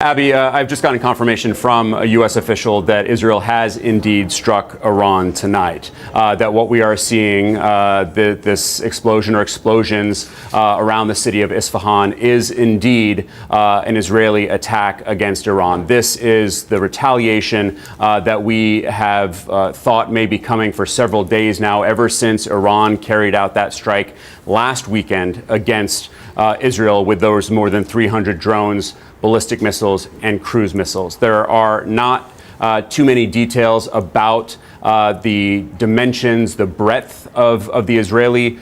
Abby, I've just gotten confirmation from a U.S. official that Israel has indeed struck Iran tonight. That what we are seeing, this explosion or explosions around the city of Isfahan is indeed an Israeli attack against Iran. This is the retaliation that we have thought may be coming for several days now, ever since Iran carried out that strike last weekend against Israel with those more than 300 drones, ballistic missiles, and cruise missiles. There are not too many details about the dimensions, the breadth of the Israeli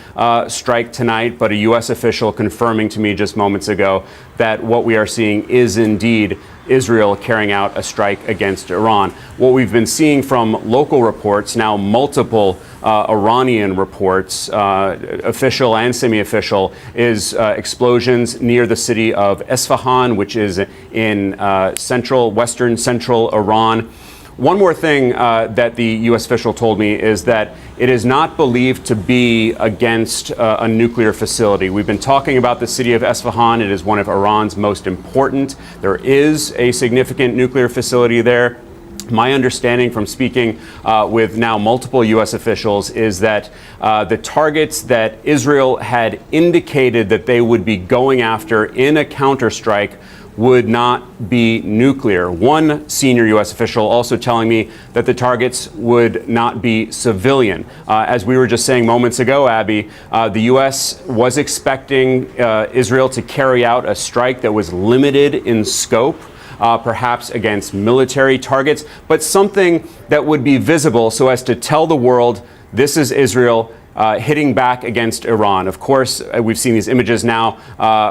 strike tonight, but a U.S. official confirming to me just moments ago that what we are seeing is indeed Israel carrying out a strike against Iran. What we've been seeing from local reports, now multiple Iranian reports, official and semi-official, is explosions near the city of Isfahan, which is in western central Iran. One more thing that the U.S. official told me is that it is not believed to be against a nuclear facility. We've been talking about the city of Isfahan. It is one of Iran's most important. There is a significant nuclear facility there. My understanding from speaking with now multiple U.S. officials is that the targets that Israel had indicated that they would be going after in a counterstrike would not be nuclear. One senior U.S. official also telling me that the targets would not be civilian. As we were just saying moments ago, Abby, the U.S. was expecting Israel to carry out a strike that was limited in scope, perhaps against military targets, but something that would be visible so as to tell the world this is Israel hitting back against Iran. Of course, we've seen these images now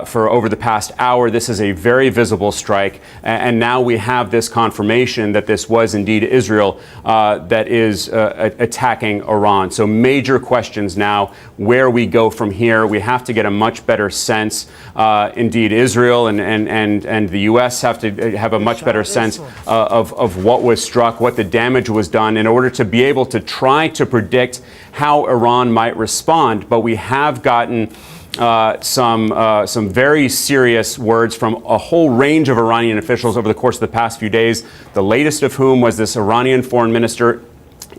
for over the past hour. This is a very visible strike. And now we have this confirmation that this was indeed Israel that is attacking Iran. So major questions now, where we go from here. We have to get a much better sense. Indeed, Israel and the U.S. have to have a much better sense of what was struck, what the damage was done, in order to be able to try to predict how Iran might respond. But we have gotten some very serious words from a whole range of Iranian officials over the course of the past few days, the latest of whom was this Iranian foreign minister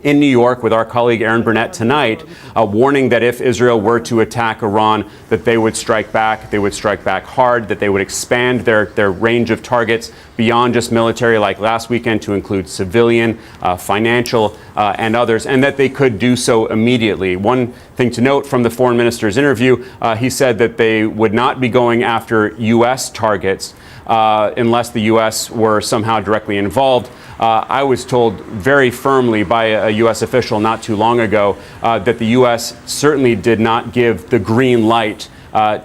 in New York with our colleague Aaron Burnett tonight, warning that if Israel were to attack Iran, that they would strike back hard, that they would expand their range of targets beyond just military, like last weekend, to include civilian, financial, and others, and that they could do so immediately. One thing to note from the foreign minister's interview, he said that they would not be going after U.S. targets unless the U.S. were somehow directly involved. I was told very firmly by a U.S. official not too long ago that the U.S. certainly did not give the green light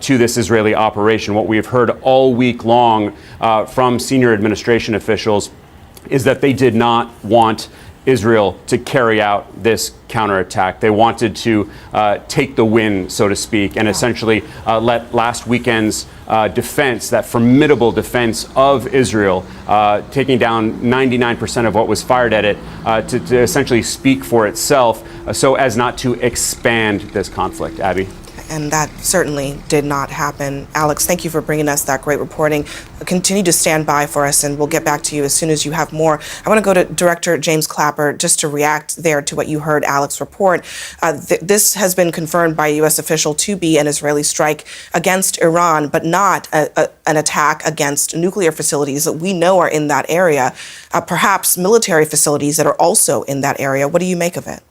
to this Israeli operation. What we have heard all week long from senior administration officials is that they did not want Israel to carry out this counterattack. They wanted to take the win, so to speak, and essentially let last weekend's defense, that formidable defense of Israel, taking down 99% of what was fired at it, to essentially speak for itself, so as not to expand this conflict. Abby? And that certainly did not happen. Alex, thank you for bringing us that great reporting. Continue to stand by for us, and we'll get back to you as soon as you have more. I want to go to Director James Clapper just to react there to what you heard Alex report. This has been confirmed by a U.S. official to be an Israeli strike against Iran, but not an attack against nuclear facilities that we know are in that area, perhaps military facilities that are also in that area. What do you make of it?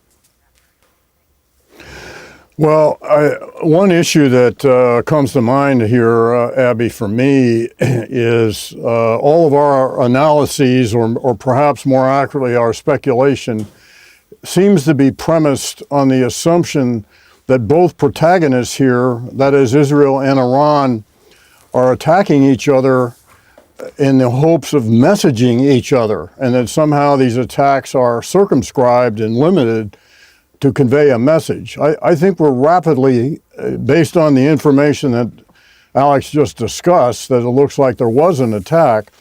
Well, one issue that comes to mind here, Abby, for me, is all of our analyses, or perhaps more accurately, our speculation, seems to be premised on the assumption that both protagonists here, that is Israel and Iran, are attacking each other in the hopes of messaging each other, and that somehow these attacks are circumscribed and limited to convey a message. I think we're rapidly, based on the information that Alex just discussed, that it looks like there was an attack.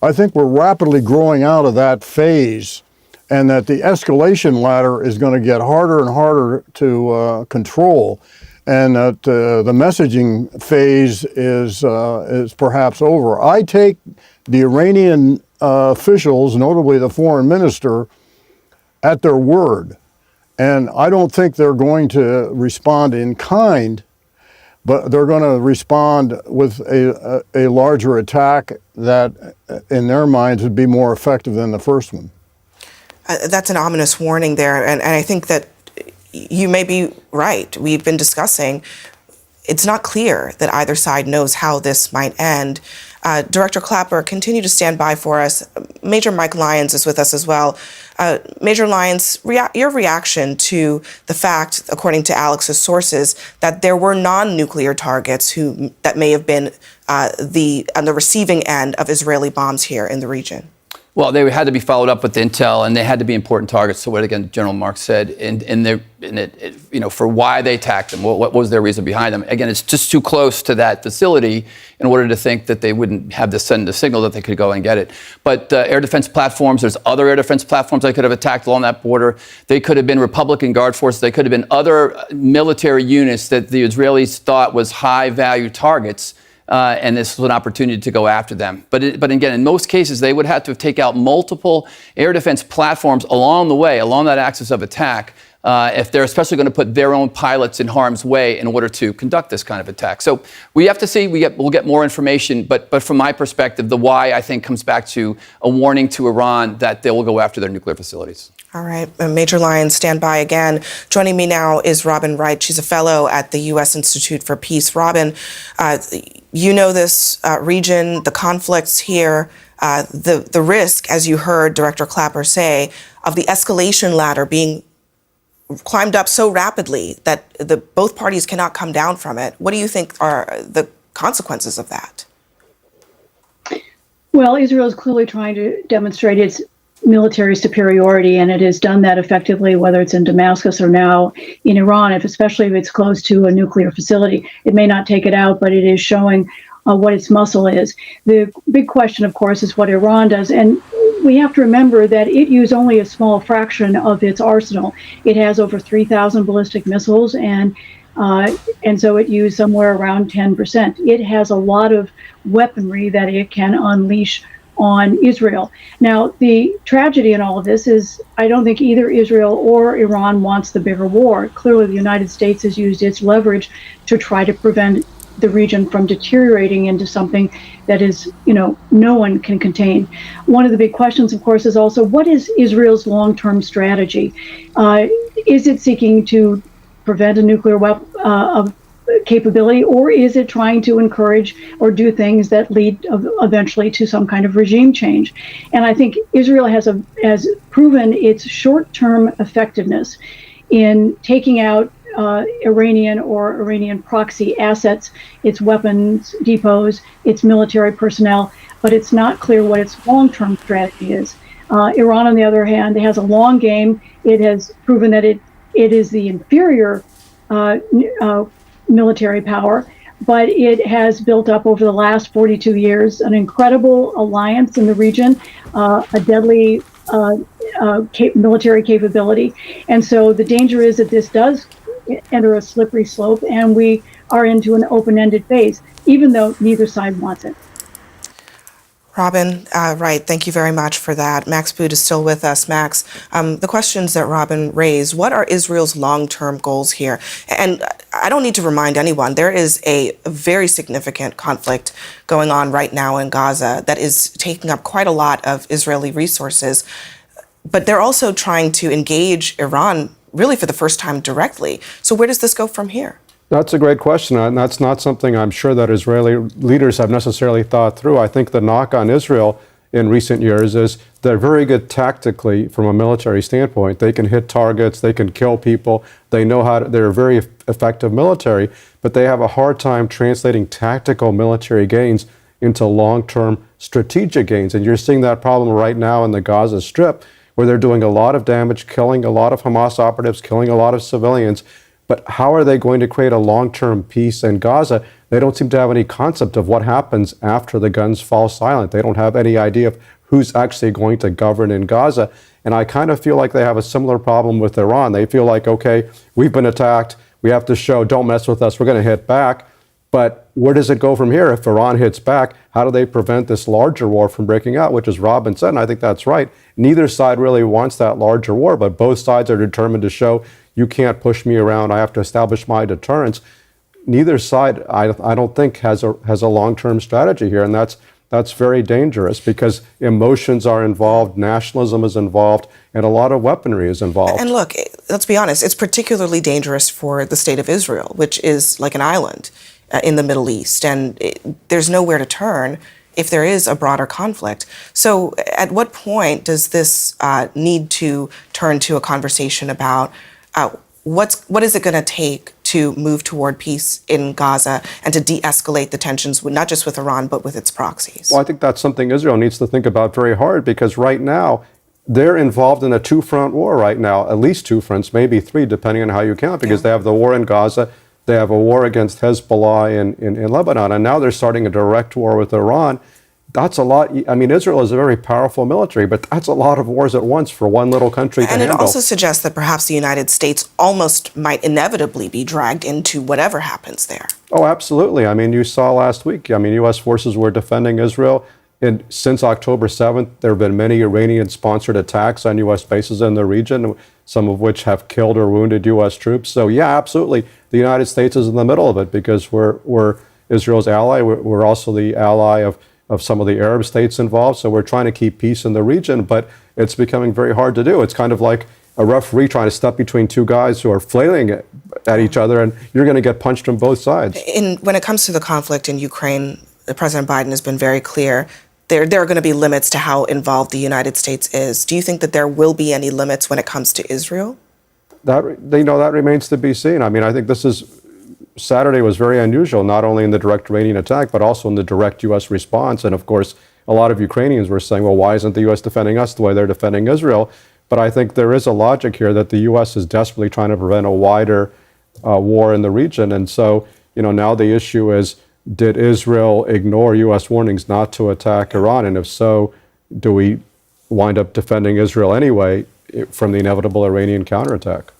I think we're rapidly growing out of that phase, and that the escalation ladder is going to get harder and harder to control, and that the messaging phase is perhaps over. I take the Iranian officials, notably the foreign minister, at their word. And I don't think they're going to respond in kind, but they're going to respond with a larger attack that, in their minds, would be more effective than the first one. That's an ominous warning there, and I think that you may be right. We've been discussing, it's not clear that either side knows how this might end. Director Clapper, continue to stand by for us. Major Mike Lyons is with us as well. Major Lyons, your reaction to the fact, according to Alex's sources, that there were non-nuclear targets that may have been on the receiving end of Israeli bombs here in the region. Well, they had to be followed up with intel, and they had to be important targets. So what, again, General Mark said, for why they attacked them, what was their reason behind them? Again, it's just too close to that facility in order to think that they wouldn't have to send a signal that they could go and get it. But air defense platforms, there's other air defense platforms they could have attacked along that border. They could have been Republican Guard forces. They could have been other military units that the Israelis thought was high-value targets. And this was an opportunity to go after them. But again, in most cases, they would have to take out multiple air defense platforms along the way, along that axis of attack, if they're especially going to put their own pilots in harm's way in order to conduct this kind of attack. So we have to see. We'll get more information. But from my perspective, the why, I think, comes back to a warning to Iran that they will go after their nuclear facilities. All right. Major Lyons, stand by again. Joining me now is Robin Wright. She's a fellow at the U.S. Institute for Peace. Robin, you know this region, the conflicts here, the risk, as you heard Director Clapper say, of the escalation ladder being climbed up so rapidly that both parties cannot come down from it. What do you think are the consequences of that? Well, Israel is clearly trying to demonstrate its military superiority, and it has done that effectively, whether it's in Damascus or now in Iran, especially if it's close to a nuclear facility. It may not take it out, but it is showing what its muscle is. The big question, of course, is what Iran does. And we have to remember that it used only a small fraction of its arsenal. It has over 3,000 ballistic missiles, and so it used somewhere around 10%. It has a lot of weaponry that it can unleash on Israel. Now, the tragedy in all of this is I don't think either Israel or Iran wants the bigger war. Clearly, the United States has used its leverage to try to prevent the region from deteriorating into something that is, no one can contain. One of the big questions, of course, is also what is Israel's long-term strategy? Is it seeking to prevent a nuclear weapon capability, or is it trying to encourage or do things that lead eventually to some kind of regime change? And I think Israel has proven its short-term effectiveness in taking out Iranian or Iranian proxy assets, its weapons depots, its military personnel, but it's not clear what its long-term strategy is. Iran, on the other hand, has a long game. It has proven that it is the inferior military power, but it has built up over the last 42 years an incredible alliance in the region, a deadly military capability. And so the danger is that this does enter a slippery slope and we are into an open-ended phase, even though neither side wants it. Robin, right, thank you very much for that. Max Boot is still with us. Max, the questions that Robin raised, what are Israel's long-term goals here? And I don't need to remind anyone, there is a very significant conflict going on right now in Gaza that is taking up quite a lot of Israeli resources, but they're also trying to engage Iran really for the first time directly. So where does this go from here? That's a great question, and that's not something I'm sure that Israeli leaders have necessarily thought through. I think the knock on Israel in recent years is they're very good tactically from a military standpoint. They can hit targets, they can kill people, they know how to, they're a very effective military, but they have a hard time translating tactical military gains into long-term strategic gains. And you're seeing that problem right now in the Gaza Strip, where they're doing a lot of damage, killing a lot of Hamas operatives, killing a lot of civilians. But how are they going to create a long-term peace in Gaza? They don't seem to have any concept of what happens after the guns fall silent. They don't have any idea of who's actually going to govern in Gaza. And I kind of feel like they have a similar problem with Iran. They feel like, okay, we've been attacked. We have to show, don't mess with us. We're going to hit back. But where does it go from here? If Iran hits back, how do they prevent this larger war from breaking out, which is Robin said, and I think that's right. Neither side really wants that larger war, but both sides are determined to show you can't push me around. I have to establish my deterrence. Neither side, I don't think, has a long-term strategy here, and that's very dangerous because emotions are involved, nationalism is involved, and a lot of weaponry is involved. And look, let's be honest, it's particularly dangerous for the state of Israel, which is like an island in the Middle East, and there's nowhere to turn if there is a broader conflict. So at what point does this need to turn to a conversation about what is it going to take to move toward peace in Gaza and to de-escalate the tensions, not just with Iran, but with its proxies? Well, I think that's something Israel needs to think about very hard, because right now, they're involved in a two-front war right now, at least two fronts, maybe three, depending on how you count, because they have the war in Gaza, they have a war against Hezbollah in Lebanon, and now they're starting a direct war with Iran. That's a lot. I mean, Israel is a very powerful military, but that's a lot of wars at once for one little country to handle. And it also suggests that perhaps the United States almost might inevitably be dragged into whatever happens there. Oh, absolutely. I mean, you saw last week, I mean, U.S. forces were defending Israel. And since October 7th, there have been many Iranian-sponsored attacks on U.S. bases in the region, some of which have killed or wounded U.S. troops. So, yeah, absolutely, the United States is in the middle of it because we're Israel's ally. We're also the ally of some of the Arab states involved. So we're trying to keep peace in the region, but it's becoming very hard to do. It's kind of like a referee trying to step between two guys who are flailing at each other, and you're going to get punched from both sides. When it comes to the conflict in Ukraine, President Biden has been very clear. There are going to be limits to how involved the United States is. Do you think that there will be any limits when it comes to Israel? That remains to be seen. I mean, I think Saturday was very unusual, not only in the direct Iranian attack, but also in the direct U.S. response. And of course, a lot of Ukrainians were saying, well, why isn't the U.S. defending us the way they're defending Israel? But I think there is a logic here that the U.S. is desperately trying to prevent a wider war in the region. And so, now the issue is, did Israel ignore U.S. warnings not to attack Iran? And if so, do we wind up defending Israel anyway from the inevitable Iranian counterattack?